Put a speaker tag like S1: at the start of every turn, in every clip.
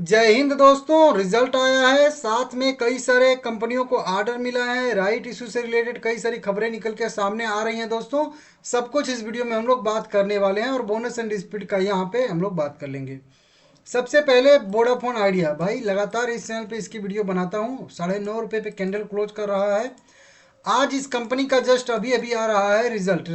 S1: जय हिंद दोस्तों। रिजल्ट आया है, साथ में कई सारे कंपनियों को ऑर्डर मिला है। राइट इशू से रिलेटेड कई सारी खबरें निकल के सामने आ रही हैं दोस्तों। सब कुछ इस वीडियो में हम लोग बात करने वाले हैं और बोनस एंड डिस्प्यूट का यहाँ पे हम लोग बात कर लेंगे। सबसे पहले वोडाफोन आइडिया, भाई लगातार इस चैनल पे इसकी वीडियो बनाता हूँ। ₹9.5 पे कैंडल क्लोज कर रहा है। आज इस कंपनी का जस्ट अभी अभी आ रहा है रिजल्ट।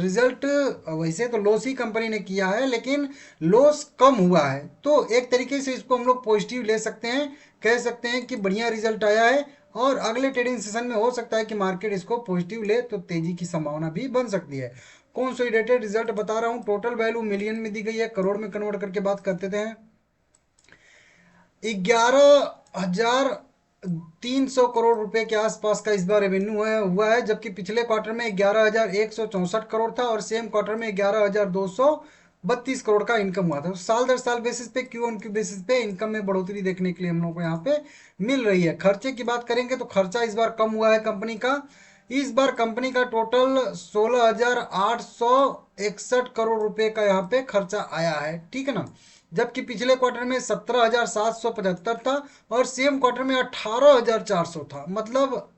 S1: वैसे तो लॉस ही कंपनी ने किया है, लेकिन लॉस कम हुआ है, तो एक तरीके से इसको हम लोग पॉजिटिव ले सकते हैं। कह सकते हैं कि बढ़िया रिजल्ट आया है और अगले ट्रेडिंग सेशन में हो सकता है कि मार्केट इसको पॉजिटिव ले, तो तेजी की संभावना भी बन सकती है। कंसोलिडेटेड रिजल्ट बता रहा हूँ। टोटल वैल्यू मिलियन में दी गई है, करोड़ में कन्वर्ट करके बात करते थे। 11,300 करोड़ रुपए के आसपास का इस बार रेवेन्यू हुआ है, जबकि पिछले क्वार्टर में 11,164 करोड़ था और सेम क्वार्टर में 11,232 करोड़ का इनकम हुआ था। तो साल दर साल बेसिस पे, क्यू ऑन क्यू बेसिस पे इनकम में बढ़ोतरी देखने के लिए हम लोग को यहाँ पे मिल रही है। खर्चे की बात करेंगे तो खर्चा इस बार कम हुआ है कंपनी का। इस बार कंपनी का टोटल 16,861 करोड़ रुपए का यहाँ पे खर्चा आया है, ठीक है ना। जबकि पिछले क्वार्टर में 17,775 था और सेम क्वार्टर में 18,400 था। मतलब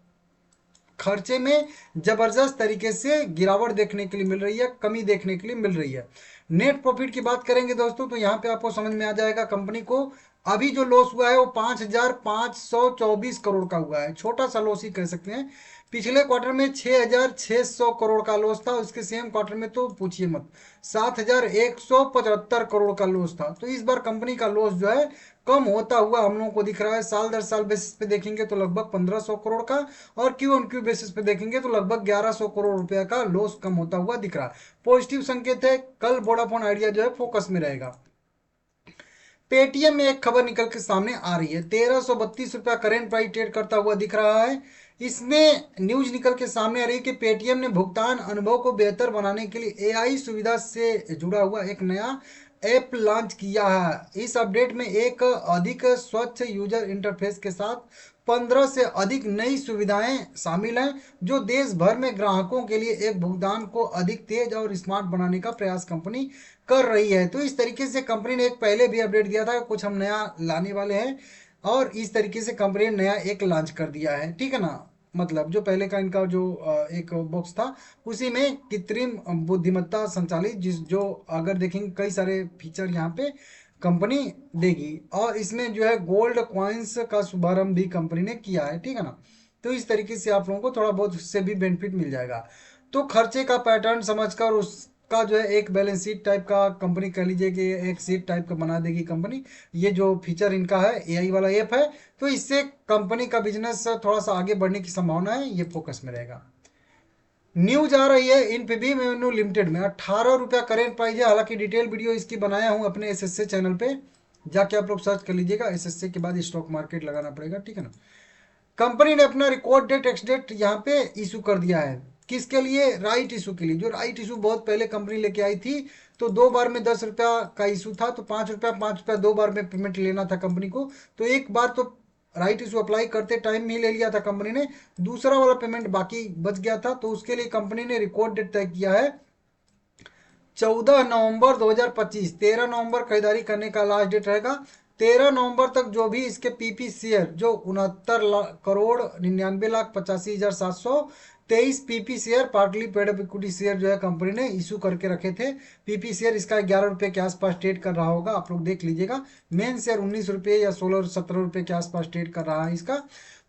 S1: खर्चे में जबरदस्त तरीके से गिरावट देखने के लिए मिल रही है, कमी देखने के लिए मिल रही है। नेट प्रॉफिट की बात करेंगे दोस्तों, तो यहाँ पे आपको समझ में आ जाएगा कंपनी को अभी जो लॉस हुआ है वो 5,524 करोड़ का हुआ है। छोटा सा लॉस ही कह सकते हैं। पिछले क्वार्टर में 6,600 करोड़ का लॉस था, उसके सेम क्वार्टर में तो पूछिए मत, 7,175 करोड़ का लॉस था। तो इस बार कंपनी का लॉस जो है कम होता हुआ हम लोगों को दिख रहा है। साल दर साल बेसिस पे देखेंगे तो लगभग 1,500 करोड़ का, और क्यू ऑन क्यू बेसिस पे देखेंगे तो लगभग 1,100 करोड़ रुपए का लॉस कम होता हुआ दिख रहा है। पॉजिटिव संकेत है। कल वोडाफोन आइडिया जो है फोकस में रहेगा। पेटीएम में एक खबर निकल के सामने आ रही है। 1,332 रुपया करेंट प्राइस ट्रेड करता हुआ दिख रहा है। इसमें न्यूज निकल के सामने आ रही है कि पेटीएम ने भुगतान अनुभव को बेहतर बनाने के लिए एआई सुविधा से जुड़ा हुआ एक नया ऐप लॉन्च किया है। इस अपडेट में एक अधिक स्वच्छ यूजर इंटरफेस के साथ 15 से अधिक नई सुविधाएं शामिल हैं, जो देश भर में ग्राहकों के लिए एक भुगतान को अधिक तेज और स्मार्ट बनाने का प्रयास कंपनी कर रही है। तो इस तरीके से कंपनी ने एक पहले भी अपडेट दिया था, कुछ हम नया लाने वाले हैं, और इस तरीके से कंपनी ने नया एक लॉन्च कर दिया है, ठीक है ना। मतलब जो पहले का इनका जो एक बॉक्स था, उसी में कृत्रिम बुद्धिमत्ता संचालित जिस जो अगर देखेंगे कई सारे फीचर यहाँ पे कंपनी देगी, और इसमें जो है गोल्ड कॉइन्स का शुभारंभ भी कंपनी ने किया है, ठीक है ना। तो इस तरीके से आप लोगों को थोड़ा बहुत उससे भी बेनिफिट मिल जाएगा। तो खर्चे का पैटर्न समझकर उसका जो है एक बैलेंस शीट टाइप का कंपनी कह लीजिए कि एक शीट टाइप का बना देगी कंपनी। ये जो फीचर इनका है, एआई वाला ऐप है, तो इससे कंपनी का बिजनेस थोड़ा सा आगे बढ़ने की संभावना है, ये फोकस में रहेगा। न्यूज आ रही है इन्फीबीम एवेन्यू लिमिटेड में 18 रुपया करेंट प्राइस है। हालांकि डिटेल वीडियो इसकी बनाया हूँ अपने एसएससी चैनल पे, जाके आप लोग सर्च कर लीजिएगा। एसएससी के बाद स्टॉक मार्केट लगाना पड़ेगा, ठीक है ना। कंपनी ने अपना रिकॉर्ड डेट एक्स डेट यहाँ पे इशू कर दिया है। किसके लिए? राइट इशू के लिए। जो राइट इशू बहुत पहले कंपनी लेके आई थी, तो 2 बार में 10 रुपया का इशू था, तो 5 रुपया 5 रुपया 2 बार में पेमेंट लेना था कंपनी को। तो एक बार तो राइट इशू अप्लाई करते टाइम ही ले लिया था कंपनी ने, दूसरा वाला पेमेंट बाकी बच गया था, तो उसके लिए कंपनी ने रिकॉर्ड डेट तय किया है 14 नवंबर 2025। 13 नवंबर खरीदारी करने का लास्ट डेट रहेगा। 13 नवंबर तक जो भी इसके पीपी शेयर, जो 69,99,85,723 PP share, partly paid up equity share जो है कंपनी ने इशू करके रखे थे। पीपी शेयर इसका 11 रुपये के आसपास ट्रेड कर रहा होगा, आप लोग देख लीजिएगा। मेन शेयर 19 रुपये या 16-17 रुपये के आसपास ट्रेड कर रहा है इसका।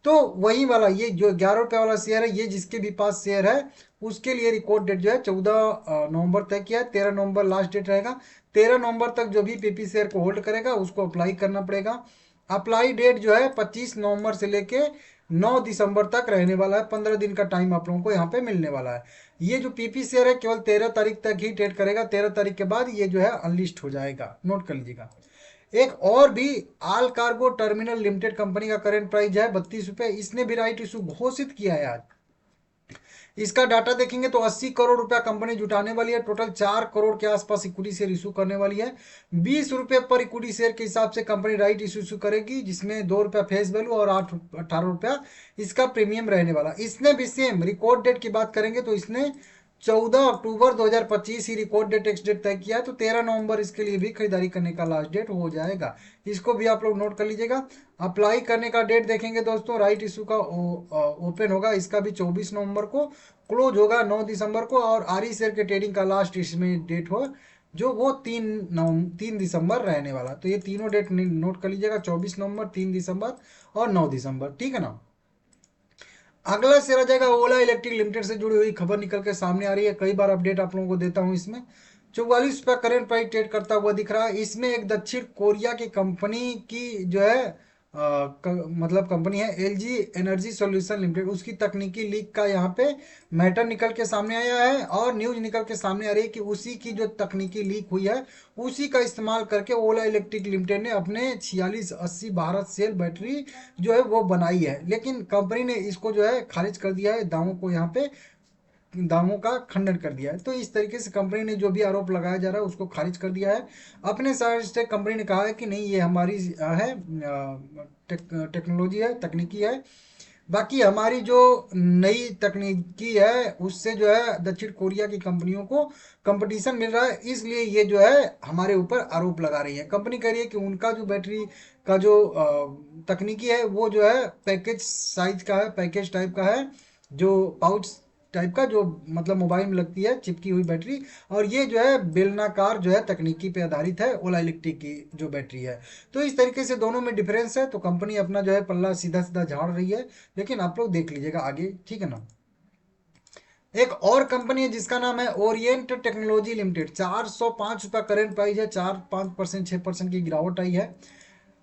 S1: तो वही वाला ये जो 11 रुपये वाला शेयर है, ये जिसके भी पास शेयर है उसके लिए रिकॉर्ड डेट जो है 14 नवंबर तय किया है। 13 नवंबर लास्ट डेट रहेगा। 13 नवंबर तक जो भी पीपी शेयर को होल्ड करेगा उसको अप्लाई करना पड़ेगा। अप्लाई डेट जो है 25 नवंबर से लेके 9 दिसंबर तक रहने वाला है। 15 दिन का टाइम आप लोगों को यहाँ पे मिलने वाला है। ये जो पीपी शेयर है केवल 13 तारीख तक ही ट्रेड करेगा। 13 तारीख के बाद ये जो है अनलिस्ट हो जाएगा, नोट कर लीजिएगा। एक और भी आल कार्गो टर्मिनल लिमिटेड कंपनी का करेंट प्राइस है 32 रुपये। इसने भी राइट इशू घोषित किया है आज। इसका डाटा देखेंगे तो 80 करोड़ रुपया कंपनी जुटाने वाली है। टोटल 4 करोड़ के आसपास इक्विटी शेयर इशू करने वाली है। 20 रुपये पर इक्विटी शेयर के हिसाब से कंपनी राइट इशू करेगी, जिसमें 2 रुपया फेस वैल्यू और 18 रुपया इसका प्रीमियम रहने वाला। इसने भी सेम रिकॉर्ड डेट की बात करेंगे तो इसने 14 अक्टूबर 2025 ही रिकॉर्ड डेट एक्स डेट तय किया है, तो 13 नवंबर इसके लिए भी खरीदारी करने का लास्ट डेट हो जाएगा। इसको भी आप लोग नोट कर लीजिएगा। अप्लाई करने का डेट देखेंगे दोस्तों, राइट इशू का ओपन होगा, इसका भी 24 नवंबर को, क्लोज होगा 9 दिसंबर को, और आरई शेयर के ट्रेडिंग का लास्ट इसमें डेट हो जो वो 3 दिसंबर रहने वाला। तो ये तीनों डेट नोट कर लीजिएगा, 24 नवंबर, 3 दिसंबर और 9 दिसंबर, ठीक है ना। अगला शेयर आ जाएगा ओला इलेक्ट्रिक लिमिटेड से जुड़ी हुई खबर निकल के सामने आ रही है, कई बार अपडेट आप लोगों को देता हूं इसमें। 44 रुपया करेंट प्राइस ट्रेड करता हुआ दिख रहा है। इसमें एक दक्षिण कोरिया की कंपनी की जो है मतलब कंपनी है एलजी एनर्जी सॉल्यूशन लिमिटेड, उसकी तकनीकी लीक का यहाँ पे मैटर निकल के सामने आया है, और न्यूज निकल के सामने आ रही है कि उसी की जो तकनीकी लीक हुई है उसी का इस्तेमाल करके ओला इलेक्ट्रिक लिमिटेड ने अपने 4680 भारत सेल बैटरी जो है वो बनाई है। लेकिन कंपनी ने इसको जो है खारिज कर दिया है, दावों को यहाँ पे दावों का खंडन कर दिया है। तो इस तरीके से कंपनी ने जो भी आरोप लगाया जा रहा है उसको खारिज कर दिया है। अपने साइड से कंपनी ने कहा है कि नहीं, ये हमारी है टेक्नोलॉजी है, तकनीकी है। बाकी हमारी जो नई तकनीकी है उससे जो है दक्षिण कोरिया की कंपनियों को कंपटीशन मिल रहा है, इसलिए ये जो है हमारे ऊपर आरोप लगा रही है। कंपनी कह रही है कि उनका जो बैटरी का जो तकनीकी है वो जो है पैकेज साइज का है, पैकेज टाइप का है, जो पाउच टाइप का, जो मतलब मोबाइल में लगती है चिपकी हुई बैटरी, और ये जो है बेलनाकार जो है तकनीकी पे आधारित है ओला इलेक्ट्रिक की जो बैटरी है। तो इस तरीके से दोनों में डिफरेंस है, तो कंपनी अपना जो है पल्ला सीधा सीधा झाड़ रही है, लेकिन आप लोग देख लीजिएगा आगे, ठीक है ना। एक और कंपनी है जिसका नाम है ओरिएंट टेक्नोलॉजी लिमिटेड, 405 रुपया करेंट प्राइस है, 4-5% 6% की गिरावट आई है।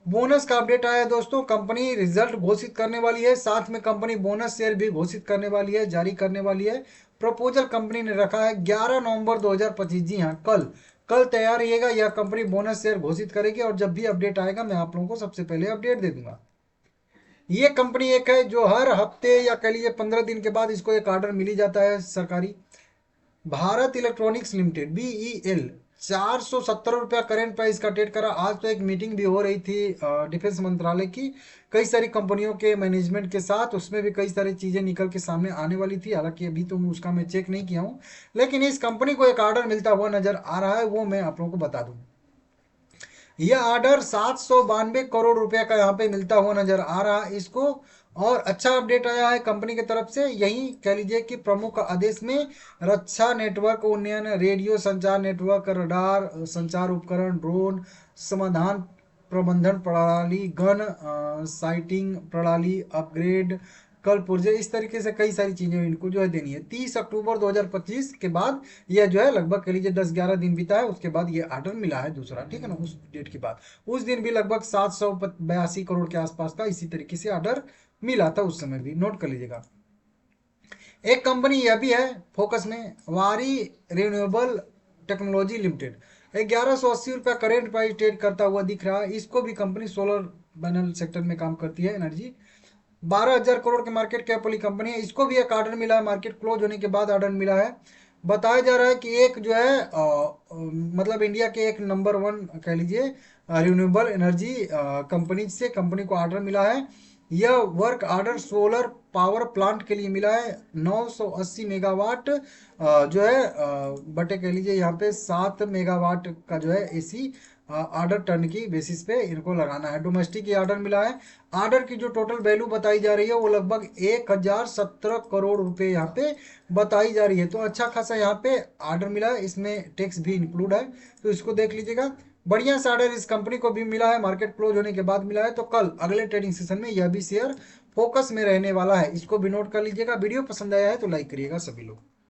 S1: बोनस का अपडेट आया है दोस्तों, कंपनी रिजल्ट घोषित करने वाली है, साथ में कंपनी बोनस शेयर भी घोषित करने वाली है, जारी करने वाली है। प्रपोजल कंपनी ने रखा है 11 नवंबर 2025, जी हाँ कल। कल तैयार रहिएगा, यह कंपनी बोनस शेयर घोषित करेगी, और जब भी अपडेट आएगा मैं आप लोगों को सबसे पहले अपडेट दे दूंगा। ये कंपनी एक है जो हर हफ्ते या कह लीजिए 15 दिन के बाद इसको एक ऑर्डर मिल ही जाता है सरकारी। भारत इलेक्ट्रॉनिक्स लिमिटेड बीईएल, 470 रुपया करेंट प्राइस का ट्रेड करा। आज तो एक मीटिंग भी हो रही थी डिफेंस मंत्रालय की, कई सारी कंपनियों के मैनेजमेंट के साथ, उसमें भी कई सारी चीज़ें निकल के सामने आने वाली थी। हालांकि अभी तो उसका मैं चेक नहीं किया हूँ, लेकिन इस कंपनी को एक ऑर्डर मिलता हुआ नजर आ रहा है, वो मैं आप लोगों को बता दूँ। यह ऑर्डर 792 करोड़ रुपए का यहाँ पे मिलता हुआ नजर आ रहा है इसको। और अच्छा अपडेट आया है कंपनी की तरफ से, यही कह लीजिए कि प्रमुख आदेश में रक्षा नेटवर्क उन्नयन, रेडियो संचार नेटवर्क, रडार संचार उपकरण, ड्रोन समाधान प्रबंधन प्रणाली, गन साइटिंग प्रणाली अपग्रेड, कल पुर्जे, इस तरीके से कई सारी चीजें इनको जो है देनी है। 30 अक्टूबर 2025 के बाद यह जो है लगभग कह लीजिए 10-11 दिन बीता है, उसके बाद ये ऑर्डर मिला है दूसरा, ठीक है ना। उस डेट के बाद उस दिन भी लगभग 782 करोड़ के आसपास का इसी तरीके से ऑर्डर मिला था, उस समय भी नोट कर लीजिएगा। एक कंपनी यह भी है फोकस में, वारी रिन्यूएबल टेक्नोलॉजी लिमिटेड, 1180 रुपया करेंट प्राइस ट्रेड करता हुआ दिख रहा है। इसको भी कंपनी सोलर पैनल सेक्टर में काम करती है, एनर्जी। 12,000 करोड़ के मार्केट कैप वाली कंपनी है, इसको भी एक ऑर्डर मिला है, मार्केट क्लोज होने के बाद ऑर्डर मिला है। बताया जा रहा है कि एक जो है मतलब इंडिया के एक नंबर 1 कह लीजिए रिन्यूएबल एनर्जी कंपनी से कंपनी को ऑर्डर मिला है। यह work order solar power plant के लिए मिला है, 980 मेगावाट जो है बटे कह लीजिए यहाँ पे 7 मेगावाट का जो है एसी ऑर्डर टर्न की बेसिस पे इनको लगाना है। डोमेस्टिक ये ऑर्डर मिला है। ऑर्डर की जो टोटल वैल्यू बताई जा रही है वो लगभग 1017 करोड़ रुपए यहाँ पे बताई जा रही है। तो अच्छा खासा यहाँ पे ऑर्डर मिला है, इसमें टैक्स भी इंक्लूड है, तो इसको देख लीजिएगा। बढ़िया सा ऑर्डर इस कंपनी को भी मिला है, मार्केट क्लोज होने के बाद मिला है। तो कल अगले ट्रेडिंग सेशन में यह भी शेयर फोकस में रहने वाला है, इसको भी नोट कर लीजिएगा। वीडियो पसंद आया है तो लाइक करिएगा सभी लोग।